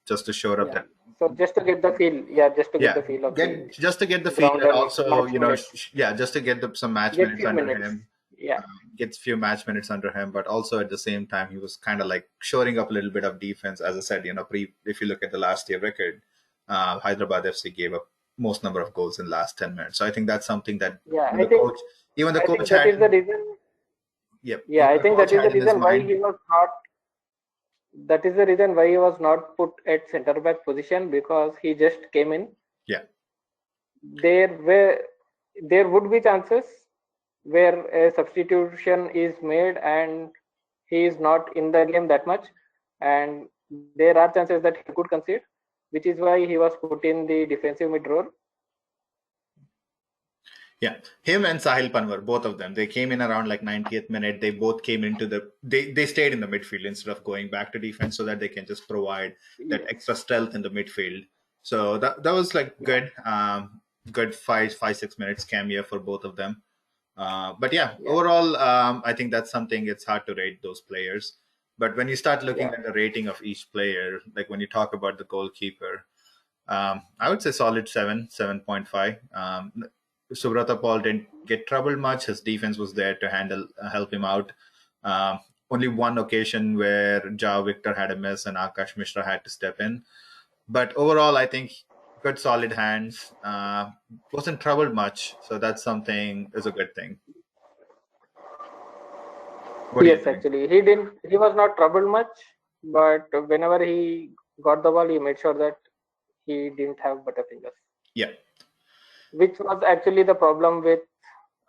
just to show up
Yeah.
that.
So just to get the feel, yeah, just to get
Yeah,
the feel of the
get just to get the feel
ground
and
and
also
match minutes.
yeah, just to get some match
Get
minutes
few
under
minutes.
him.
Yeah.
Gets few match minutes under him, but also at the same time he was kind of like shoring up a little bit of defense. As I said, if you look at the last year record, Hyderabad FC gave up most number of goals in last 10 minutes. So I think that's something that
Yeah.
the coach, even the
I think
coach
that is
had,
the reason.
yep,
Yeah,
even
I
the
think
coach
that is the
had in his
reason why
mind.
he was not. That is the reason why he was not put at centre back position because he just came in.
Yeah.
There would be chances where a substitution is made and he is not in the game that much, and there are chances that he could concede, which is why he was put in the defensive mid role.
Yeah, him and Sahil Panwar, both of them, they came in around like 90th minute. They both came into they stayed in the midfield instead of going back to defense so that they can just provide that
Yes.
extra stealth in the midfield. So that was like
Yeah.
good, good 5, 6 minutes cameo for both of them. But yeah,
Yeah.
overall, I think that's something it's hard to rate those players. But when you start looking
Yeah.
at the rating of each player, like when you talk about the goalkeeper, I would say solid 7.5. Subrata Paul didn't get troubled much. His defense was there to help him out. Um, Only one occasion where Joao Victor had a miss and Akash Mishra had to step in. But overall, I think good solid hands. Wasn't troubled much, so that's something is a good thing. What do you
Yes,
think?
actually, he didn't. He was not troubled much, but whenever he got the ball, he made sure that he didn't have butterfingers,
Yeah.
which was actually the problem with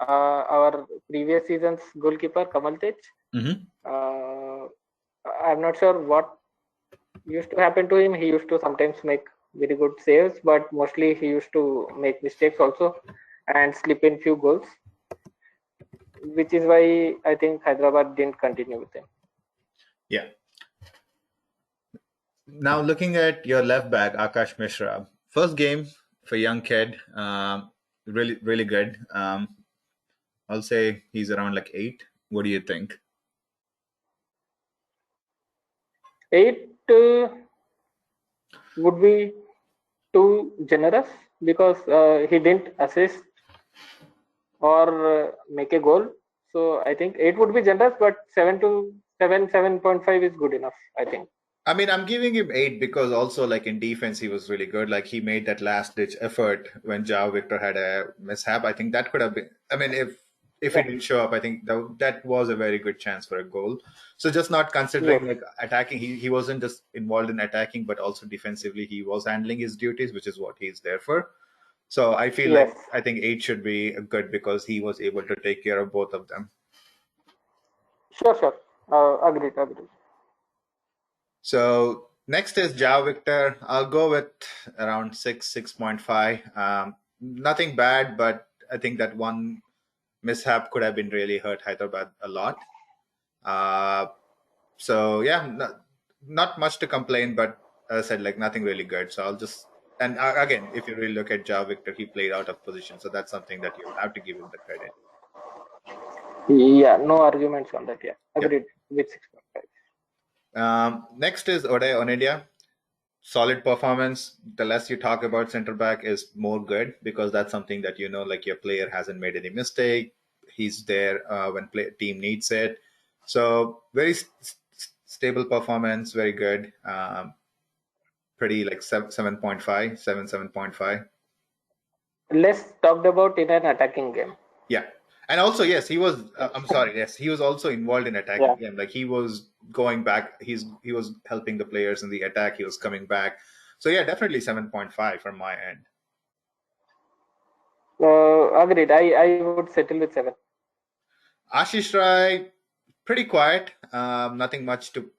our previous season's goalkeeper Kamal Tej.
Mm-hmm.
I'm not sure what used to happen to him. He used to sometimes make very good saves, but mostly he used to make mistakes also and slip in few goals, which is why I think Hyderabad didn't continue with him.
Yeah. Now looking at your left back, Akash Mishra, first game for young kid, really really good. I'll say he's around like 8. What do you think?
8 would be too generous because he didn't assist or make a goal. So I think 8 would be generous, but 7.5 is good enough, I think.
I mean, I'm giving him 8 because also like in defense he was really good. Like he made that last ditch effort when Joao Victor had a mishap. I think that could have been. I mean, if he
Yeah.
didn't show up, I think that was a very good chance for a goal. So just not
Yes.
considering like attacking, he wasn't just involved in attacking, but also defensively he was handling his duties, which is what he's there for. So I feel like
Yes.
I think 8 should be good because he was able to take care of both of them.
Sure. Sure. Agreed. Agreed.
So next is Joao Victor. I'll go with around 6.5. Nothing bad, but I think that one mishap could have been really hurt Hyderabad a lot. So yeah, not much to complain, but as I said, like nothing really good. So I'll just and again, if you really look at Joao Victor, he played out of position, so that's something that you have to give him the credit.
Yeah. No arguments on that. Yeah.
Yep.
Agreed with 6.5.
Next is Odei Onaindia. Solid performance. The less you talk about center back is more good because that's something that like your player hasn't made any mistake. He's there when team needs it. So very stable performance, very good. pretty like 7.5, 7.5.
Less talked about in an attacking game.
Yeah. And also, yes, he was. I'm sorry. Yes, he was also involved in attacking
Yeah.
game. Like he was going back. He was helping the players in the attack. He was coming back. So yeah, definitely 7.5 from my end.
Agreed. I would settle with 7.
Ashish Rai, pretty quiet. Nothing much to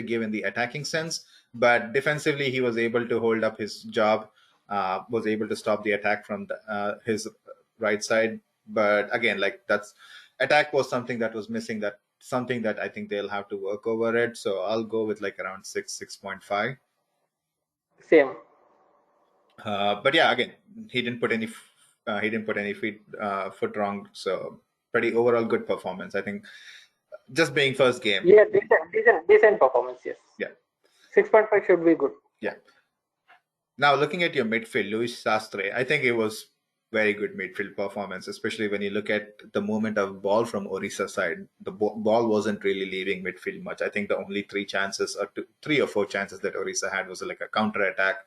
give in the attacking sense, but defensively he was able to hold up his job. Was able to stop the attack from his right side. But again, like that's attack was something that was missing. That something that I think they'll have to work over it. So I'll go with like around 6.5.
Same.
But yeah, again, he didn't put any foot wrong. So pretty overall good performance. I think just being first game.
Yeah, decent performance. Yes.
Yeah.
6.5 should be good.
Yeah. Now looking at your midfield, Luis Sastre, I think it was very good midfield performance, especially when you look at the movement of ball from Orissa side. The ball wasn't really leaving midfield much. I think the only three or four chances that Orissa had was like a counter attack.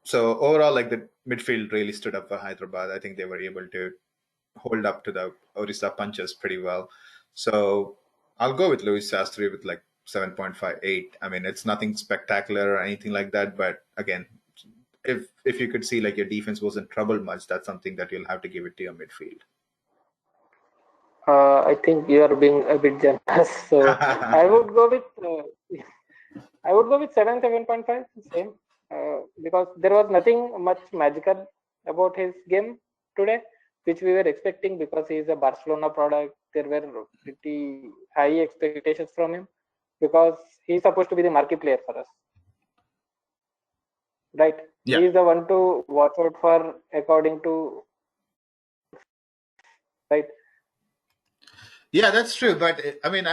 So overall, like the midfield really stood up for Hyderabad. I think they were able to hold up to the Orissa punches pretty well. So I'll go with Luis Sastre with like 7.58. I mean, it's nothing spectacular or anything like that, but again, if you could see like your defense wasn't troubled much, that's something that you'll have to give it to your midfield.
I think you are being a bit generous. So I would go with 7.5, same, because there was nothing much magical about his game today, which we were expecting because he is a Barcelona product. There were pretty high expectations from him because he's supposed to be the marquee player for us, right?
Yeah.
He is the one to watch out for, according to, right?
Yeah, that's true. But I mean,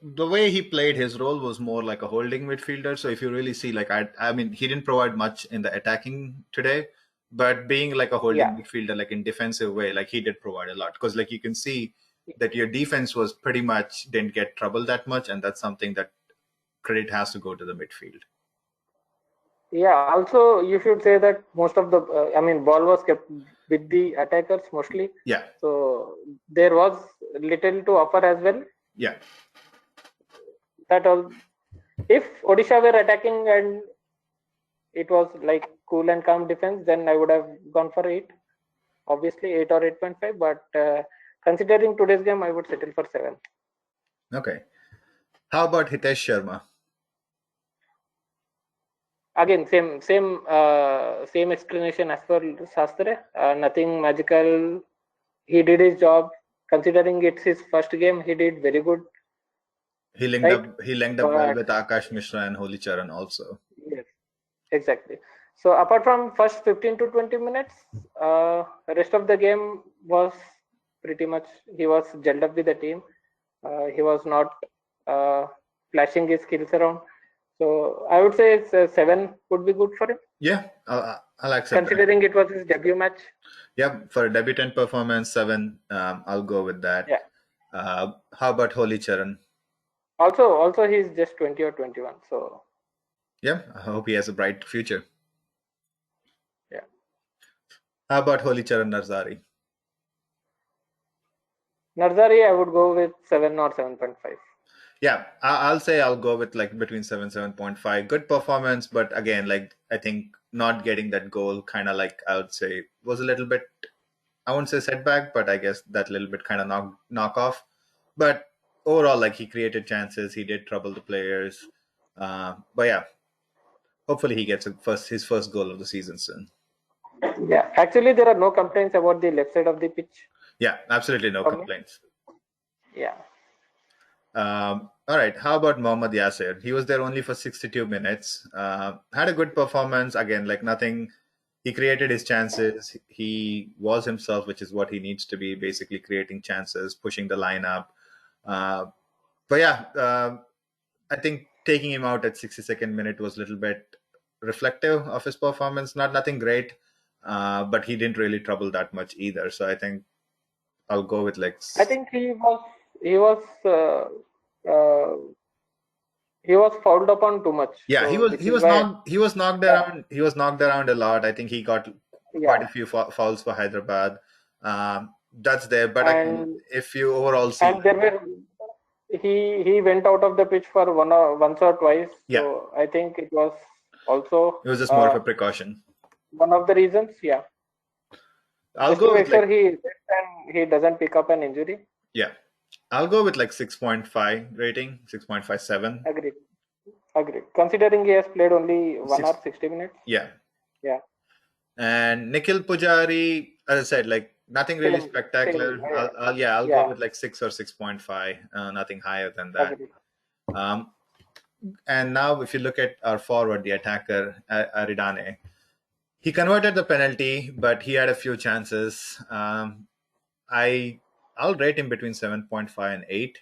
the way he played his role was more like a holding midfielder. So if you really see, like I mean, he didn't provide much in the attacking today, but being like a holding
Yeah.
midfielder, like in defensive way, like he did provide a lot. Because like you can see that your defense was pretty much didn't get trouble that much, and that's something that credit has to go to the midfield.
Yeah, also you should say that most of the, ball was kept with the attackers mostly.
Yeah.
So there was little to offer as well.
Yeah.
That all, if Odisha were attacking and it was like cool and calm defense, then I would have gone for 8. Obviously 8 or 8.5, but considering today's game, I would settle for 7.
Okay. How about Hitesh Sharma?
Again, same explanation as for Sastre. Nothing magical. He did his job. Considering it's his first game, he did very good.
He linked up well with Akash Mishra and Halicharan also.
Yes, exactly. So apart from first 15 to 20 minutes, rest of the game was pretty much, he was gelled up with the team. He was not flashing his skills around. So I would say it's 7 would be good for him.
Yeah, I'll accept
considering
that.
It was his debut match.
Yeah, for a debutant performance, 7. I'll go with that.
Yeah.
How about Halicharan?
Also, he's just 20 or 21. So.
Yeah, I hope he has a bright future.
Yeah.
How about Halicharan Narzary?
Narzary, I would go with 7 or 7.5.
Yeah, I'll say I'll go with like between 7.5. Good performance, but again, like I think not getting that goal kind of like I would say was a little bit, I won't say setback, but I guess that little bit kind of knock off. But overall, like he created chances, he did trouble the players. But yeah, hopefully he gets his first goal of the season soon.
Yeah, actually there are no complaints about the left side of the pitch.
Yeah, absolutely no complaints.
Yeah.
All right. How about Mohammed Yasir? He was there only for 62 minutes. Had a good performance. Again, like nothing. He created his chances. He was himself, which is what he needs to be, basically creating chances, pushing the line up. But yeah, I think taking him out at 62nd minute was a little bit reflective of his performance. Nothing great, but he didn't really trouble that much either. So I think I'll go with like.
I think he was he was fouled upon too much.
Yeah,
So which is why,
he was knocked
yeah,
around. He was knocked around a lot. I think he got quite
yeah,
a few fouls for Hyderabad. That's there. But again,
and
if you overall see,
and there were he went out of the pitch for once or twice.
yeah,
So I think it was also
it was just more of a precaution.
one of the reasons. Yeah,
I'll
just to
go with
make
like
sure he doesn't pick up an injury.
yeah, I'll go with like 6.5 rating, 6.57.
Agreed. Agreed. Considering he has played only 1 hour
Six,
60 minutes.
yeah.
Yeah.
And Nikhil Poojary, as I said, like nothing really
Same.
spectacular. I'll go
Yeah.
with like 6 or 6.5. Nothing higher than that.
Agreed.
Um, and now, if you look at our forward, the attacker Aridane, he converted the penalty, but he had a few chances. I'll rate him between 7.5 and 8,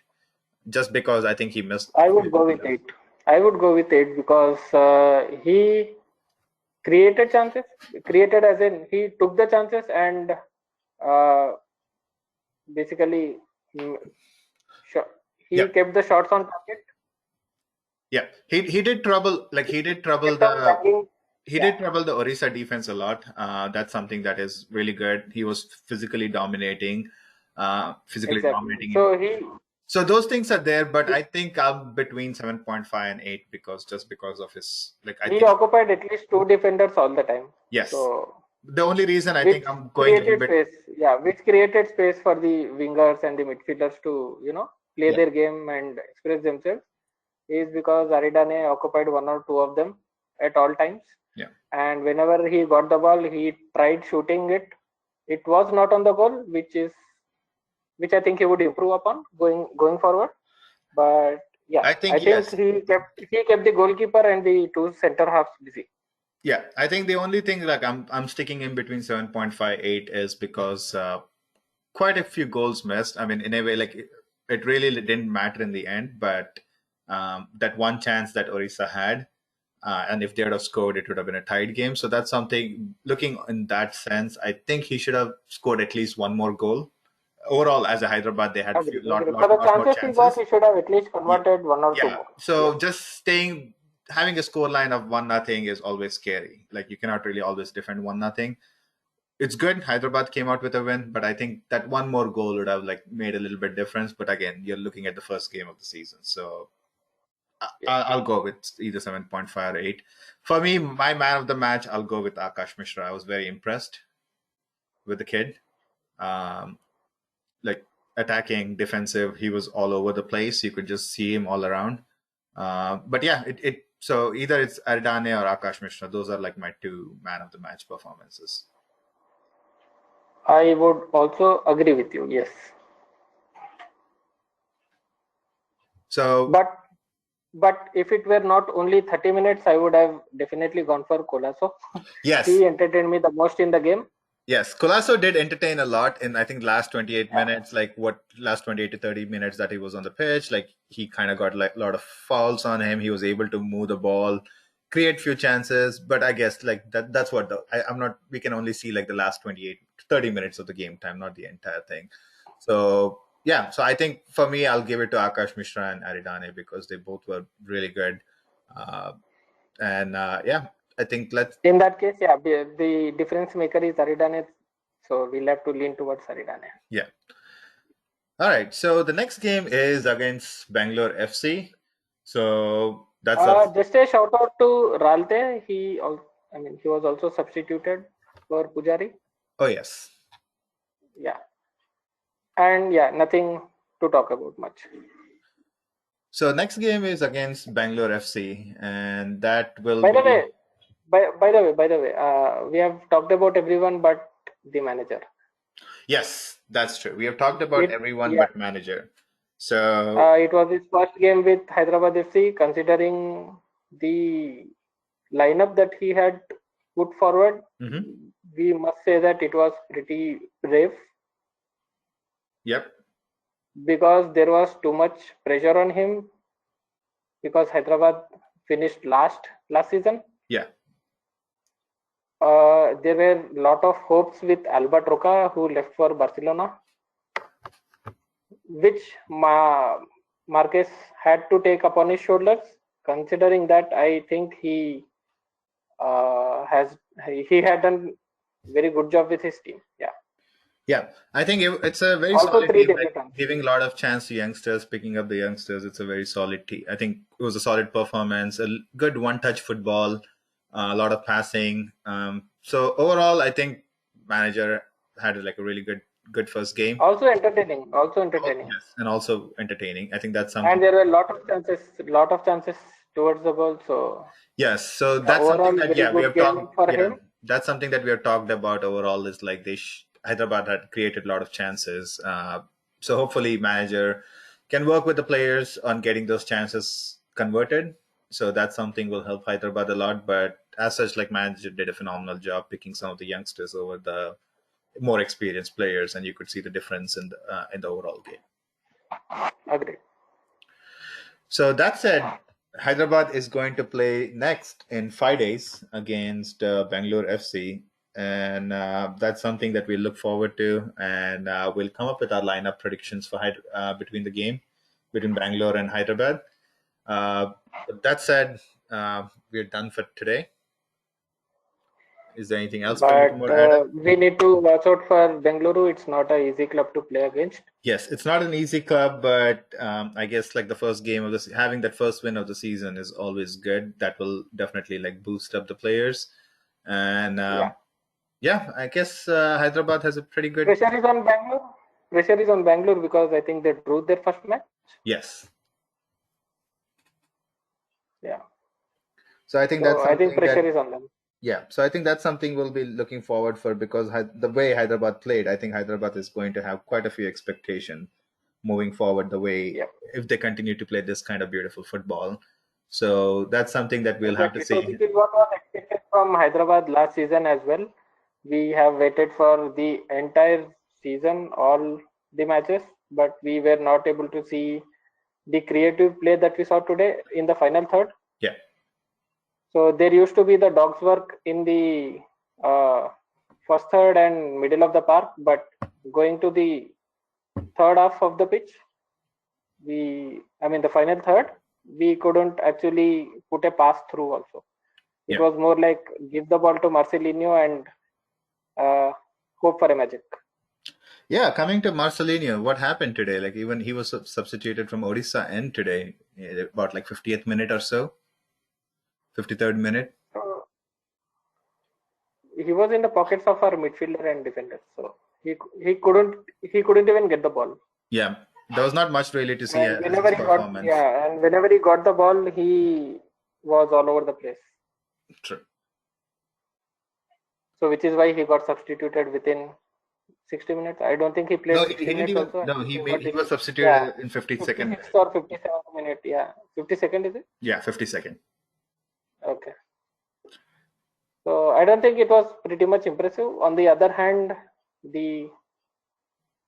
just because I think he missed.
I would go with 8. I would go with 8 because he created chances. Created as in he took the chances and basically he kept the shots on target.
Yeah, he did trouble. Like he did trouble did trouble the Orissa defense a lot. That's something that is really good. He was physically dominating, dominating. So those things are there, but I think I'm between 7.5 and 8 because of his
he occupied at least 2 defenders all the time.
Yes.
So
the only reason I think I'm going
created space. Yeah, which created space for the wingers and the midfielders to play their game and express themselves, is because Aridane occupied 1 or 2 of them at all times.
Yeah.
And whenever he got the ball, he tried shooting it. It was not on the goal, which I think he would improve upon going forward. But yeah, I think he kept the goalkeeper and the 2 center halves busy.
Yeah, I think the only thing like I'm sticking in between 7.5 8 is because quite a few goals missed. I mean, in a way, like it really didn't matter in the end, but that one chance that Orissa had, and if they would have scored, it would have been a tied game. So that's something. Looking in that sense, I think he should have scored at least one more goal. Overall, as a Hyderabad, they had a lot more chances.
He got, he should have at least converted 1 or 2 more.
So just having a score line of 1-0 is always scary. Like you cannot really always defend 1-0. It's good. Hyderabad came out with a win, but I think that one more goal would have like made a little bit difference. But again, you're looking at the first game of the season, so I'll go with either 7.5 or 8. For me, my man of the match, I'll go with Akash Mishra. I was very impressed with the kid. Like attacking, defensive, he was all over the place. You could just see him all around. But yeah, so either it's Aridane or Akash Mishra. Those are like my 2 man of the match performances.
I would also agree with you. Yes.
So,
but if it were not only 30 minutes, I would have definitely gone for Colaco.
Yes,
he entertained me the most in the game.
Yes, Colaco did entertain a lot in, I think, last 28 minutes, last 28 to 30 minutes that he was on the pitch. Like, he kind of got like a lot of fouls on him. He was able to move the ball, create few chances. But I guess like that's what we can only see like the last 28 to 30 minutes of the game time, not the entire thing. So, yeah. So I think for me, I'll give it to Akash Mishra and Aridane because they both were really good. I think
in that case, yeah, the difference maker is Aridane, so we'll have to lean towards Aridane.
Yeah. All right. So the next game is against Bangalore FC. So that's
just a shout out to Ralte. He was also substituted for Poojary.
Oh yes.
Yeah. And yeah, nothing to talk about much.
So next game is against Bangalore FC, and that will.
By the way, we have talked about everyone but the manager.
Yes, that's true. We have talked about everyone but manager. So
it was his first game with Hyderabad FC. Considering the lineup that he had put forward, we must say that it was pretty brave.
Yep.
Because there was too much pressure on him because Hyderabad finished last season.
Yeah.
There were a lot of hopes with Albert Roca, who left for Barcelona, which Marquez had to take upon his shoulders. considering that, I think he had done very good job with his team. Yeah.
Yeah, I think it's a very
Also
solid
three
team, like
debutants.
giving a lot of chance to youngsters, picking up the youngsters. It's a very solid team. I think it was a solid performance, a good one-touch football, a lot of passing. So overall, I think manager had like a really good first game.
Also entertaining. Also entertaining.
Yes, and also entertaining. I think that's
And
something.
there were lot of chances towards the goal. So
Yes, so
yeah,
that's something
overall,
that
very
we
good
have
game
talked.
for
Yeah,
him.
that's something that we have talked about overall. Is like Hyderabad had created a lot of chances. So hopefully, manager can work with the players on getting those chances converted. So that's something will help Hyderabad a lot. But as such, like manager did a phenomenal job picking some of the youngsters over the more experienced players, and you could see the difference in the overall game.
Agreed.
So that said, Hyderabad is going to play next in 5 days against Bangalore FC, and that's something that we look forward to. And we'll come up with our lineup predictions for between the game between Bangalore and Hyderabad. But that said, we're done for today. Is there anything else for you to
But
more add up?
we need to watch out for Bengaluru. It's not an easy club to play against.
Yes, it's not an easy club, but I guess like the first game of this, having that first win of the season is always good. That will definitely like boost up the players, and
Yeah.
yeah, I guess Hyderabad has a pretty good.
Pressure is on Bangalore. Pressure is on Bangalore because I think they drew their first match.
Yes,
Yeah.
so I think that's
So I think
something
pressure
that
is on them.
yeah, so I think that's something we'll be looking forward for because the way Hyderabad played, I think Hyderabad is going to have quite a few expectation moving forward. The way
Yep.
if they continue to play this kind of beautiful football, so that's something that we'll have to
Exactly. So
see.
this is what was expected from Hyderabad last season as well. We have waited for the entire season, all the matches, but we were not able to see the creative play that we saw today in the final third.
Yeah.
So there used to be the dog's work in the first third and middle of the park, but going to the third half of the pitch, the final third, we couldn't actually put a pass through also. It
Yeah.
was more like give the ball to Marcelinho and hope for a magic.
Yeah, coming to Marcelinho, what happened today? Like even he was substituted from Odisha end today, about like 50th minute or so, 53rd minute.
So he was in the pockets of our midfielder and defenders, so he couldn't even get the ball.
Yeah, there was not much really to see
And
as
whenever
his
he got
performance.
yeah, and whenever he got the ball, he was all over the place.
True.
So which is why he got substituted within 60 minutes. I don't think he
No,
played
he
60
didn't
minutes
even.
also. I
No,
think
he was
yeah,
substituted in 52nd
56th
minute.
or 57th minute. Yeah, 52nd is it?
Yeah, 52nd.
Okay. So I don't think it was pretty much impressive. On the other hand, the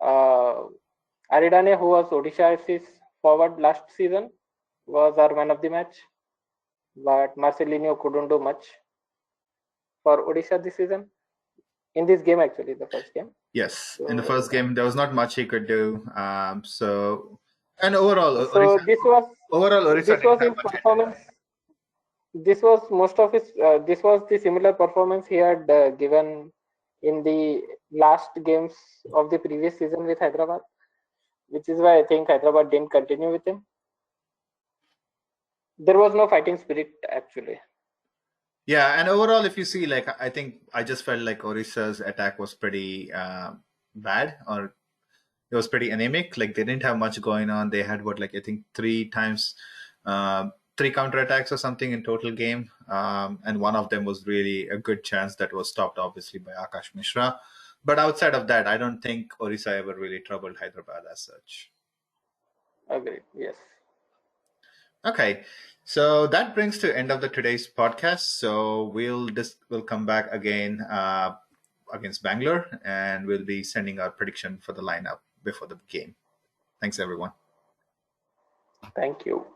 uh, Aridane, who was Odisha FC's forward last season, was our man of the match. But Marcelinho couldn't do much for Odisha this season. In this game, actually, the first game.
Yes, in the
So
first game there was not much he could do. So and overall,
so this
Orissa didn't
was
have
his
much.
performance. This was most of his. This was the similar performance he had given in the last games of the previous season with Hyderabad, which is why I think Hyderabad didn't continue with him. There was no fighting spirit actually.
Yeah, and overall, if you see, like, I think I just felt like Orissa's attack was pretty bad, or it was pretty anemic. Like, they didn't have much going on. They had what, like, I think three counterattacks or something in total game, and one of them was really a good chance that was stopped, obviously, by Akash Mishra. But outside of that, I don't think Orissa ever really troubled Hyderabad as such.
Agreed. Yes.
Okay, so that brings to end of the today's podcast. So we'll come back again against Bangalore, and we'll be sending our prediction for the lineup before the game. Thanks, everyone.
Thank you.